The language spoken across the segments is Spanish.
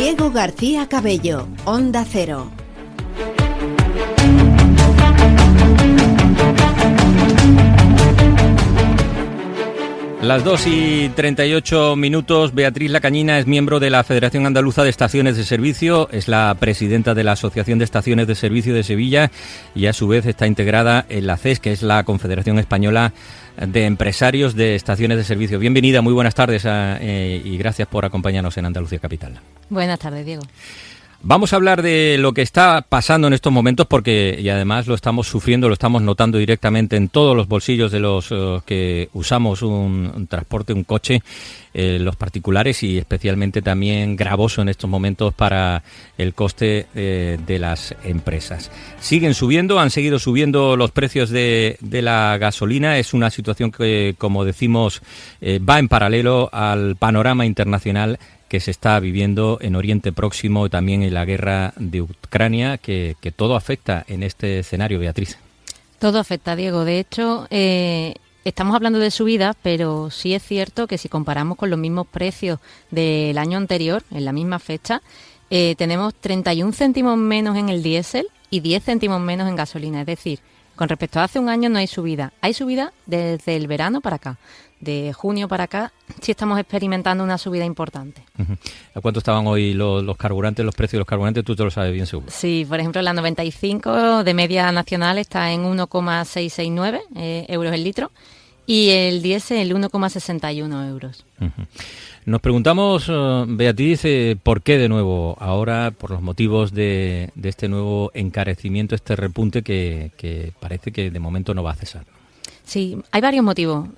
Diego García Cabello, Onda Cero. Las 2:38. Beatriz Lacañina es miembro de la Federación Andaluza de Estaciones de Servicio, es la presidenta de la Asociación de Estaciones de Servicio de Sevilla y a su vez está integrada en la CES, que es la Confederación Española de Empresarios de Estaciones de Servicio. Bienvenida, muy buenas tardes y gracias por acompañarnos en Andalucía Capital. Buenas tardes, Diego. Vamos a hablar de lo que está pasando en estos momentos y además lo estamos sufriendo, lo estamos notando directamente en todos los bolsillos de los que usamos un transporte, un coche, los particulares, y especialmente también gravoso en estos momentos para el coste de las empresas. Siguen subiendo, han seguido subiendo los precios de la gasolina. Es una situación que, como decimos, va en paralelo al panorama internacional que se está viviendo en Oriente Próximo y también en la guerra de Ucrania, que todo afecta en este escenario, Beatriz. Todo afecta, Diego. De hecho, estamos hablando de subidas, pero sí es cierto que si comparamos con los mismos precios del año anterior, en la misma fecha, tenemos 31 céntimos menos en el diésel y 10 céntimos menos en gasolina. Es decir, con respecto a hace un año no hay subida. Hay subida desde el verano para acá. De junio para acá sí estamos experimentando una subida importante. Uh-huh. ¿A cuánto estaban hoy los carburantes, los precios de los carburantes? Tú te lo sabes bien seguro. Sí, por ejemplo, la 95 de media nacional está en 1,669 euros el litro y el diésel 1,61 euros. Uh-huh. Nos preguntamos, Beatriz, ¿por qué de nuevo ahora, por los motivos de este nuevo encarecimiento, este repunte que parece que de momento no va a cesar? Sí, hay varios motivos.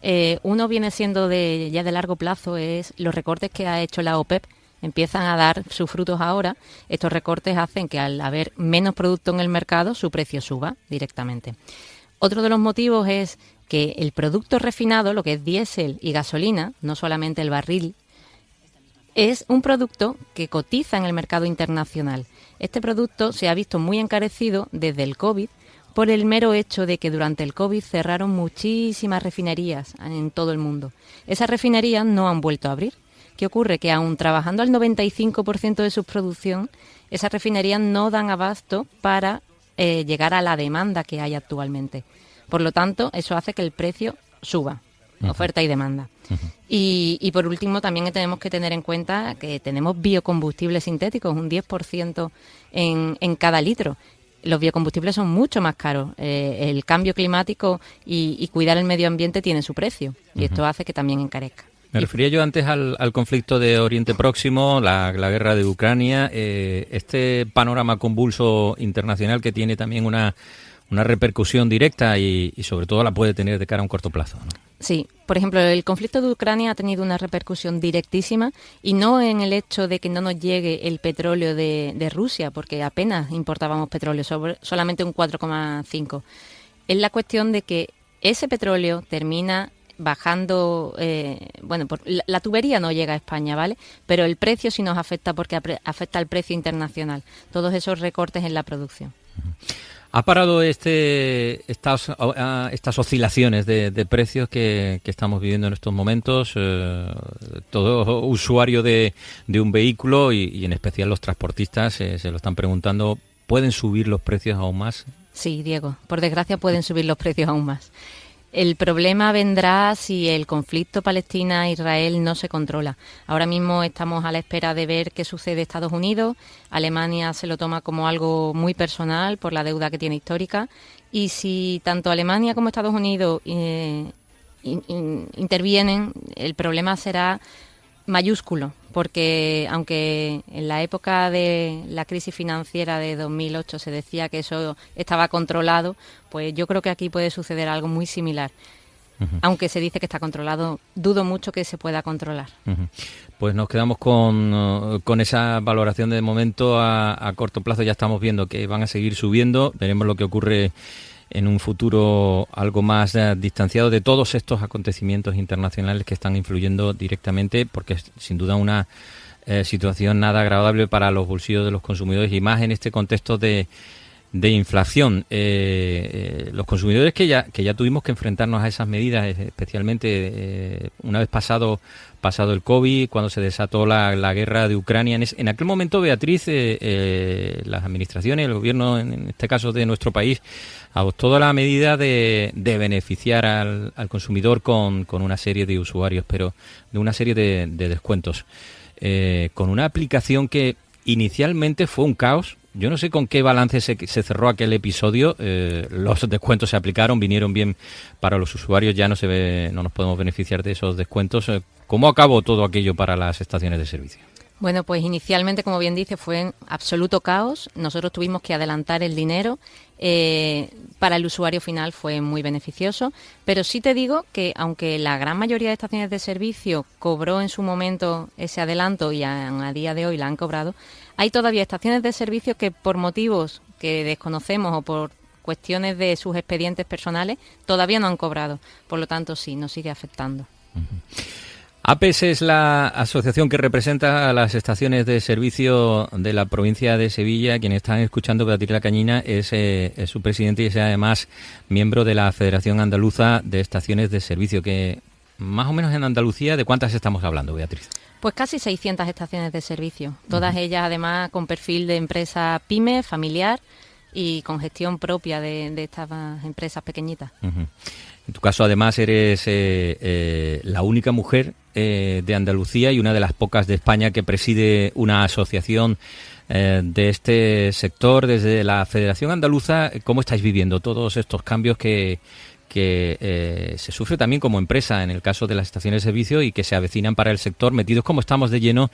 Uno viene siendo ya de largo plazo, es los recortes que ha hecho la OPEP. Empiezan a dar sus frutos ahora. Estos recortes hacen que al haber menos producto en el mercado, su precio suba directamente. Otro de los motivos es que el producto refinado, lo que es diésel y gasolina, no solamente el barril, es un producto que cotiza en el mercado internacional. Este producto se ha visto muy encarecido desde el COVID, por el mero hecho de que durante el COVID cerraron muchísimas refinerías en todo el mundo. Esas refinerías no han vuelto a abrir. ¿Qué ocurre? Que aun trabajando al 95% de su producción, esas refinerías no dan abasto para llegar a la demanda que hay actualmente. Por lo tanto, eso hace que el precio suba, oferta y demanda. Uh-huh. Y por último, también tenemos que tener en cuenta que tenemos biocombustibles sintéticos, un 10% en cada litro. Los biocombustibles son mucho más caros. El cambio climático y cuidar el medio ambiente tiene su precio. Y esto hace que también encarezca. Me refería yo antes al conflicto de Oriente Próximo, la guerra de Ucrania, este panorama convulso internacional que tiene también una repercusión directa y sobre todo la puede tener de cara a un corto plazo, ¿no? Sí, por ejemplo, el conflicto de Ucrania ha tenido una repercusión directísima y no en el hecho de que no nos llegue el petróleo de Rusia, porque apenas importábamos petróleo, solamente un 4,5. Es la cuestión de que ese petróleo termina bajando, la tubería no llega a España, ¿vale? Pero el precio sí nos afecta porque afecta al precio internacional, todos esos recortes en la producción. ¿Ha parado estas oscilaciones de precios que estamos viviendo en estos momentos? Todo usuario de un vehículo y en especial los transportistas se lo están preguntando, ¿pueden subir los precios aún más? Sí, Diego, por desgracia pueden subir los precios aún más. El problema vendrá si el conflicto Palestina-Israel no se controla. Ahora mismo estamos a la espera de ver qué sucede en Estados Unidos. Alemania se lo toma como algo muy personal por la deuda que tiene histórica. Y si tanto Alemania como Estados Unidos intervienen, el problema será mayúsculo, porque aunque en la época de la crisis financiera de 2008 se decía que eso estaba controlado, pues yo creo que aquí puede suceder algo muy similar. Uh-huh. Aunque se dice que está controlado, dudo mucho que se pueda controlar. Uh-huh. Pues nos quedamos con esa valoración de momento. A corto plazo ya estamos viendo que van a seguir subiendo, veremos lo que ocurre en un futuro algo más distanciado de todos estos acontecimientos internacionales que están influyendo directamente, porque es sin duda una situación nada agradable para los bolsillos de los consumidores y más en este contexto de de inflación. Los consumidores que ya tuvimos que enfrentarnos a esas medidas, especialmente una vez pasado el COVID, cuando se desató la guerra de Ucrania. En aquel momento, Beatriz, las administraciones, el gobierno, en este caso de nuestro país, adoptó la medida de beneficiar al consumidor con una serie de usuarios, pero de una serie de descuentos. Con una aplicación que inicialmente fue un caos. Yo no sé con qué balance se cerró aquel episodio. Los descuentos se aplicaron, vinieron bien para los usuarios, ya no nos podemos beneficiar de esos descuentos. ¿Cómo acabó todo aquello para las estaciones de servicio? Bueno, pues inicialmente, como bien dice, fue en absoluto caos. Nosotros tuvimos que adelantar el dinero. Para el usuario final fue muy beneficioso. Pero sí te digo que, aunque la gran mayoría de estaciones de servicio cobró en su momento ese adelanto y a día de hoy la han cobrado, hay todavía estaciones de servicio que, por motivos que desconocemos o por cuestiones de sus expedientes personales, todavía no han cobrado. Por lo tanto, sí, nos sigue afectando. APES es la asociación que representa a las estaciones de servicio de la provincia de Sevilla. Quienes están escuchando, Beatriz La Cañina es su presidente y es además miembro de la Federación Andaluza de Estaciones de Servicio. Que más o menos en Andalucía, ¿de cuántas estamos hablando, Beatriz? Pues casi 600 estaciones de servicio, todas ellas además con perfil de empresa pyme, familiar y con gestión propia de estas empresas pequeñitas. En tu caso, además, eres la única mujer de Andalucía y una de las pocas de España que preside una asociación de este sector. Desde la Federación Andaluza, ¿cómo estáis viviendo todos estos cambios que se sufre también como empresa en el caso de las estaciones de servicio y que se avecinan para el sector, metidos como estamos de lleno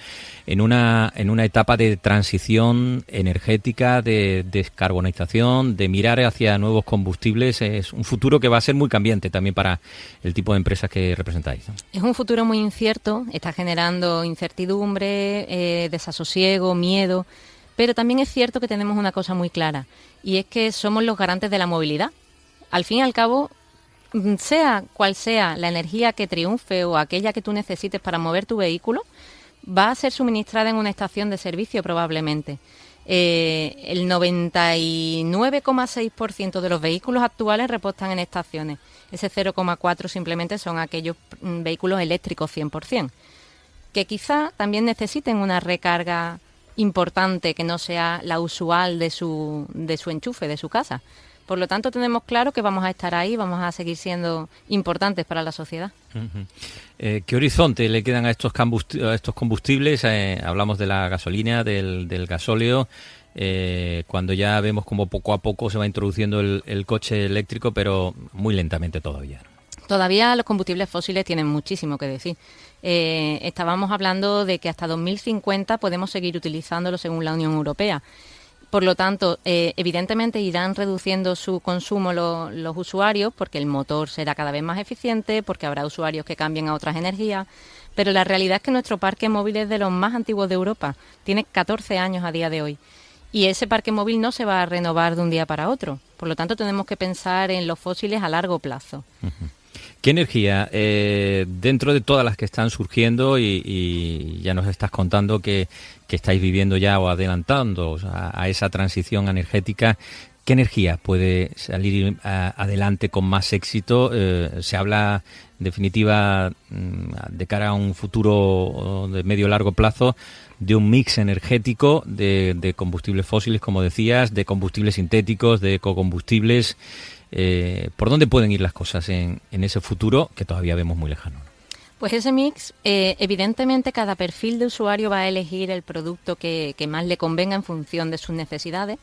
en una etapa de transición energética, de descarbonización, de mirar hacia nuevos combustibles? Es un futuro que va a ser muy cambiante también para el tipo de empresas que representáis, ¿no? Es un futuro muy incierto, está generando incertidumbre, desasosiego, miedo, pero también es cierto que tenemos una cosa muy clara, y es que somos los garantes de la movilidad. Al fin y al cabo, sea cual sea la energía que triunfe o aquella que tú necesites para mover tu vehículo, va a ser suministrada en una estación de servicio probablemente. El 99,6% de los vehículos actuales repostan en estaciones. Ese 0,4% simplemente son aquellos vehículos eléctricos 100%, que quizá también necesiten una recarga importante que no sea la usual de su enchufe, de su casa. Por lo tanto, tenemos claro que vamos a estar ahí, vamos a seguir siendo importantes para la sociedad. ¿Qué horizonte le quedan a estos combustibles? Hablamos de la gasolina, del gasóleo, cuando ya vemos como poco a poco se va introduciendo el coche eléctrico, pero muy lentamente todavía, ¿no? Todavía los combustibles fósiles tienen muchísimo que decir. Estábamos hablando de que hasta 2050 podemos seguir utilizándolo según la Unión Europea. Por lo tanto, evidentemente irán reduciendo su consumo los usuarios, porque el motor será cada vez más eficiente, porque habrá usuarios que cambien a otras energías, pero la realidad es que nuestro parque móvil es de los más antiguos de Europa, tiene 14 años a día de hoy, y ese parque móvil no se va a renovar de un día para otro. Por lo tanto, tenemos que pensar en los fósiles a largo plazo. ¿Qué energía, dentro de todas las que están surgiendo, y ya nos estás contando que estáis viviendo ya o adelantando a esa transición energética, qué energía puede salir adelante con más éxito? Se habla, en definitiva, de cara a un futuro de medio-largo plazo, de un mix energético de combustibles fósiles, como decías, de combustibles sintéticos, de ecocombustibles. ¿Por dónde pueden ir las cosas en ese futuro que todavía vemos muy lejano? Pues ese mix, evidentemente cada perfil de usuario va a elegir el producto que más le convenga en función de sus necesidades.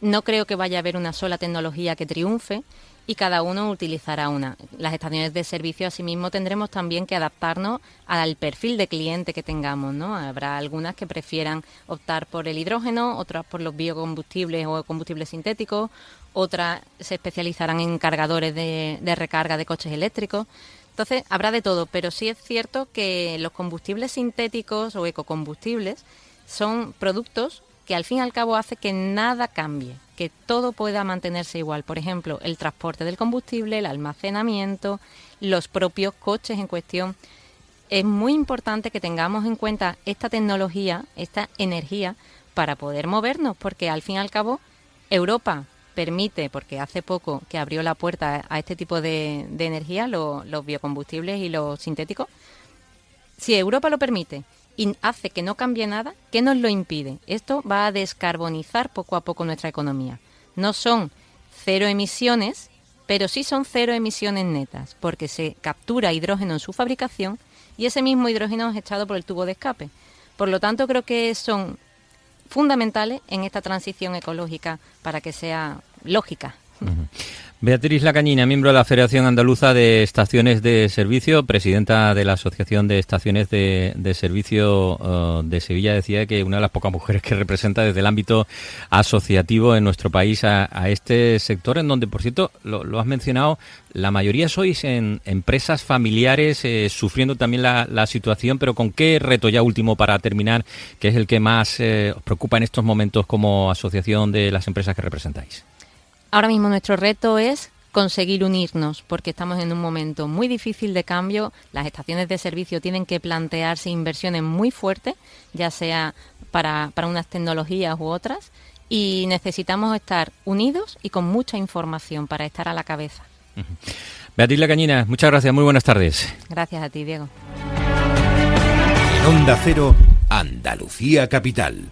No creo que vaya a haber una sola tecnología que triunfe y cada uno utilizará una. Las estaciones de servicio, asimismo, tendremos también que adaptarnos al perfil de cliente que tengamos, ¿no? Habrá algunas que prefieran optar por el hidrógeno, otras por los biocombustibles o combustibles sintéticos, otras se especializarán en cargadores de recarga de coches eléctricos. Entonces, habrá de todo, pero sí es cierto que los combustibles sintéticos o ecocombustibles son productos que al fin y al cabo hace que nada cambie, que todo pueda mantenerse igual. Por ejemplo, el transporte del combustible, el almacenamiento, los propios coches en cuestión. Es muy importante que tengamos en cuenta esta tecnología, esta energía, para poder movernos, porque al fin y al cabo Europa permite, porque hace poco que abrió la puerta a este tipo de energía, los biocombustibles y los sintéticos. Si Europa lo permite y hace que no cambie nada, ¿qué nos lo impide? Esto va a descarbonizar poco a poco nuestra economía. No son cero emisiones, pero sí son cero emisiones netas, porque se captura hidrógeno en su fabricación y ese mismo hidrógeno es echado por el tubo de escape. Por lo tanto, creo que son fundamentales en esta transición ecológica para que sea lógica. Beatriz Lacañina, miembro de la Federación Andaluza de Estaciones de Servicio, presidenta de la Asociación de Estaciones de Servicio de Sevilla, decía que una de las pocas mujeres que representa desde el ámbito asociativo en nuestro país a este sector, en donde, por cierto, lo has mencionado, la mayoría sois en empresas familiares, sufriendo también la situación, pero ¿con qué reto ya último para terminar, que es el que más os preocupa en estos momentos como asociación de las empresas que representáis? Ahora mismo nuestro reto es conseguir unirnos, porque estamos en un momento muy difícil de cambio. Las estaciones de servicio tienen que plantearse inversiones muy fuertes, ya sea para unas tecnologías u otras, y necesitamos estar unidos y con mucha información para estar a la cabeza. Beatriz Lacañina, muchas gracias, muy buenas tardes. Gracias a ti, Diego. En Onda Cero, Andalucía Capital.